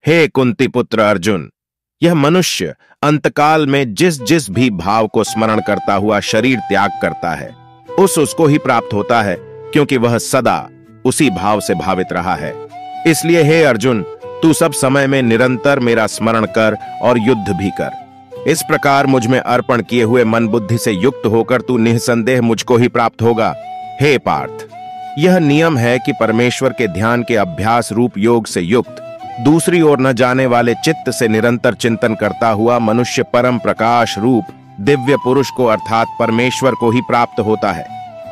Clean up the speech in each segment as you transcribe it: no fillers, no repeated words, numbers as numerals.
हे कुंती पुत्र अर्जुन, यह मनुष्य अंतकाल में जिस जिस भी भाव को स्मरण करता हुआ शरीर त्याग करता है, उसको ही प्राप्त होता है, क्योंकि वह सदा उसी भाव से भावित रहा है। इसलिए हे अर्जुन, तू सब समय में निरंतर मेरा स्मरण कर और युद्ध भी कर। इस प्रकार मुझ में अर्पण किए हुए मन बुद्धि से युक्त होकर तू निःसंदेह मुझको ही प्राप्त होगा। हे पार्थ, यह नियम है कि परमेश्वर के ध्यान के अभ्यास रूप योग से युक्त, दूसरी ओर न जाने वाले चित्त से निरंतर चिंतन करता हुआ मनुष्य परम प्रकाश रूप दिव्य पुरुष को अर्थात परमेश्वर को ही प्राप्त होता है,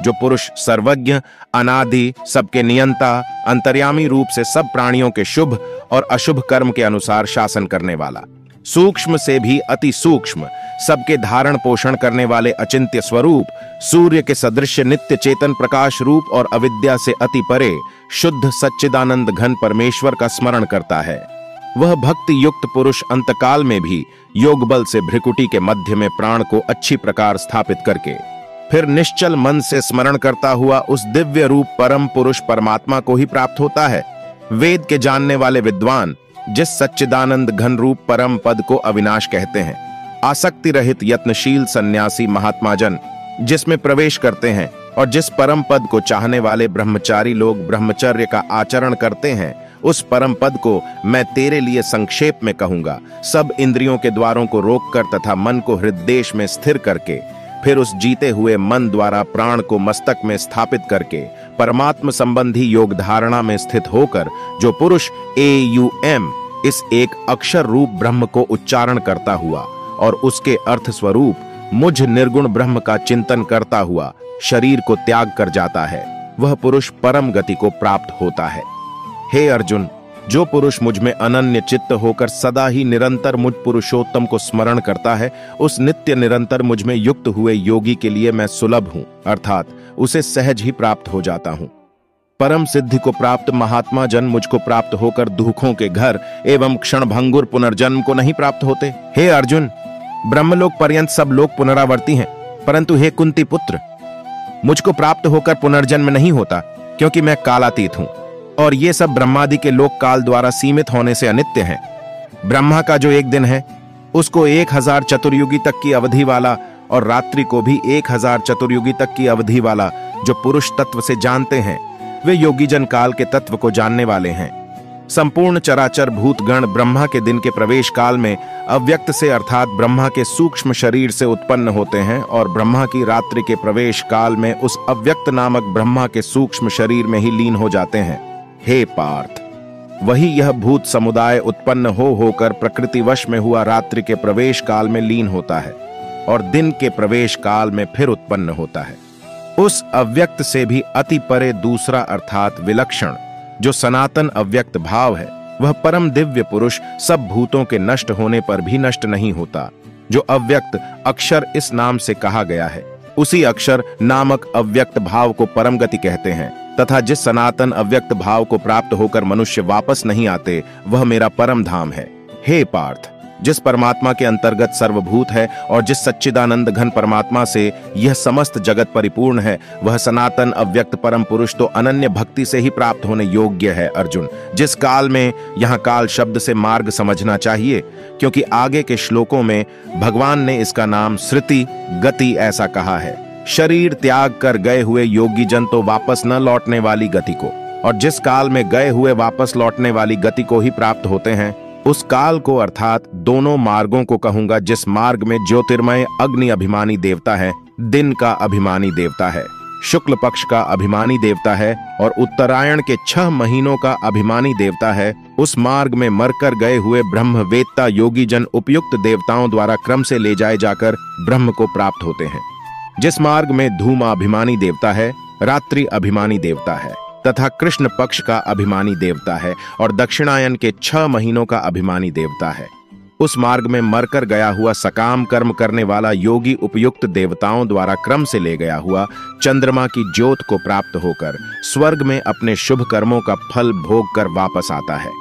जो पुरुष सर्वज्ञ, अनादि, सबके नियंता, अंतर्यामी रूप से सब प्राणियों के शुभ और अशुभ कर्म के अनुसार शासन करने वाला, सूक्ष्म से भी अति सूक्ष्म, सबके धारण पोषण करने वाले अचिंत्य स्वरूप, सूर्य के सदृश नित्य चेतन प्रकाश रूप और अविद्या से अति परे शुद्ध सच्चिदानंद घन परमेश्वर का स्मरण करता है। वह भक्ति युक्त पुरुष अंतकाल में भी योग बल से भ्रिकुटी के मध्य में प्राण को अच्छी प्रकार स्थापित करके फिर निश्चल मन से स्मरण करता हुआ उस दिव्य रूप परम पुरुष परमात्मा को ही प्राप्त होता है। वेद के जानने वाले विद्वान जिस सच्चिदानंद घन रूप परम पद को अविनाश कहते हैं, आसक्ति रहित यत्नशील सन्यासी महात्मा जन जिसमें प्रवेश करते हैं और जिस परम पद को चाहने वाले ब्रह्मचारी लोग ब्रह्मचर्य का आचरण करते हैं, उस परम पद को मैं तेरे लिए संक्षेप में कहूंगा। सब इंद्रियों के द्वारों को रोककर तथा मन को हृदय में स्थिर करके फिर उस जीते हुए मन द्वारा प्राण को मस्तक में स्थापित करके परमात्म संबंधी योग धारणा में स्थित होकर जो पुरुष AUM इस एक अक्षर रूप ब्रह्म को उच्चारण करता हुआ और उसके अर्थ स्वरूप मुझ निर्गुण ब्रह्म का चिंतन करता हुआ शरीर को त्याग कर जाता है, वह पुरुष परम गति को प्राप्त होता है। हे अर्जुन, जो पुरुष मुझ में अनन्य चित्त होकर सदा ही निरंतर मुझ पुरुषोत्तम को स्मरण करता है, उस नित्य निरंतर मुझ में युक्त हुए योगी के लिए मैं सुलभ हूं, अर्थात उसे सहज ही प्राप्त हो जाता हूं। परम सिद्धि को प्राप्त महात्मा जन मुझको प्राप्त होकर दुखों के घर एवं क्षणभंगुर पुनर्जन्म को नहीं प्राप्त होते। हे अर्जुन, ब्रह्मलोक पर्यंत सब लोग पुनरावर्ती हैं, परंतु हे कुंती पुत्र, मुझको प्राप्त होकर पुनर्जन्म नहीं होता, क्योंकि मैं कालातीत हूं और ये सब ब्रह्मादि के लोक काल द्वारा सीमित होने से अनित्य हैं। ब्रह्मा का जो एक दिन है, उसको 1000 चतुर्युगी तक की अवधि वाला और रात्रि को भी 1000 चतुर्युगी तक की अवधि वाला जो पुरुष तत्व से जानते हैं, वे योगीजन काल के तत्व को जानने वाले हैं। संपूर्ण चराचर भूतगण ब्रह्मा के दिन के प्रवेश काल में अव्यक्त से अर्थात ब्रह्मा के सूक्ष्म शरीर से उत्पन्न होते हैं और ब्रह्मा की रात्रि के प्रवेश काल में उस अव्यक्त नामक ब्रह्मा के सूक्ष्म शरीर में ही लीन हो जाते हैं। हे पार्थ, वही यह भूत समुदाय उत्पन्न होकर प्रकृतिवश में हुआ रात्रि के प्रवेश काल में लीन होता है और दिन के प्रवेश काल में फिर उत्पन्न होता है। उस अव्यक्त से भी अति परे दूसरा अर्थात विलक्षण जो सनातन अव्यक्त भाव है, वह परम दिव्य पुरुष सब भूतों के नष्ट होने पर भी नष्ट नहीं होता, जो अव्यक्त अक्षर इस नाम से कहा गया है। उसी अक्षर नामक अव्यक्त भाव को परम गति कहते हैं तथा जिस सनातन अव्यक्त भाव को प्राप्त होकर मनुष्य वापस नहीं आते, वह मेरा परम धाम है। हे पार्थ, जिस परमात्मा के अंतर्गत सर्वभूत है और जिस सच्चिदानंद घन परमात्मा से यह समस्त जगत परिपूर्ण है, वह सनातन अव्यक्त परम पुरुष तो अनन्य भक्ति से ही प्राप्त होने योग्य है। अर्जुन, जिस काल में, यहाँ काल शब्द से मार्ग समझना चाहिए, क्योंकि आगे के श्लोकों में भगवान ने इसका नाम श्रुति गति ऐसा कहा है। शरीर त्याग कर गए हुए योगी जन तो वापस न लौटने वाली गति को, और जिस काल में गए हुए वापस लौटने वाली गति को ही प्राप्त होते हैं, उस काल को अर्थात दोनों मार्गों को कहूंगा। जिस मार्ग में ज्योतिर्मय अग्नि अभिमानी देवता है, दिन का अभिमानी देवता है, शुक्ल पक्ष का अभिमानी देवता है और उत्तरायण के 6 महीनों का अभिमानी देवता है, उस मार्ग में मरकर गए हुए ब्रह्मवेत्ता योगी जन उपयुक्त देवताओं द्वारा क्रम से ले जाए जाकर ब्रह्म को प्राप्त होते हैं। जिस मार्ग में धूमा अभिमानी देवता है, रात्रि अभिमानी देवता है तथा कृष्ण पक्ष का अभिमानी देवता है और दक्षिणायन के 6 महीनों का अभिमानी देवता है, उस मार्ग में मरकर गया हुआ सकाम कर्म करने वाला योगी उपयुक्त देवताओं द्वारा क्रम से ले गया हुआ चंद्रमा की ज्योत को प्राप्त होकर स्वर्ग में अपने शुभ कर्मों का फल भोग कर वापस आता है।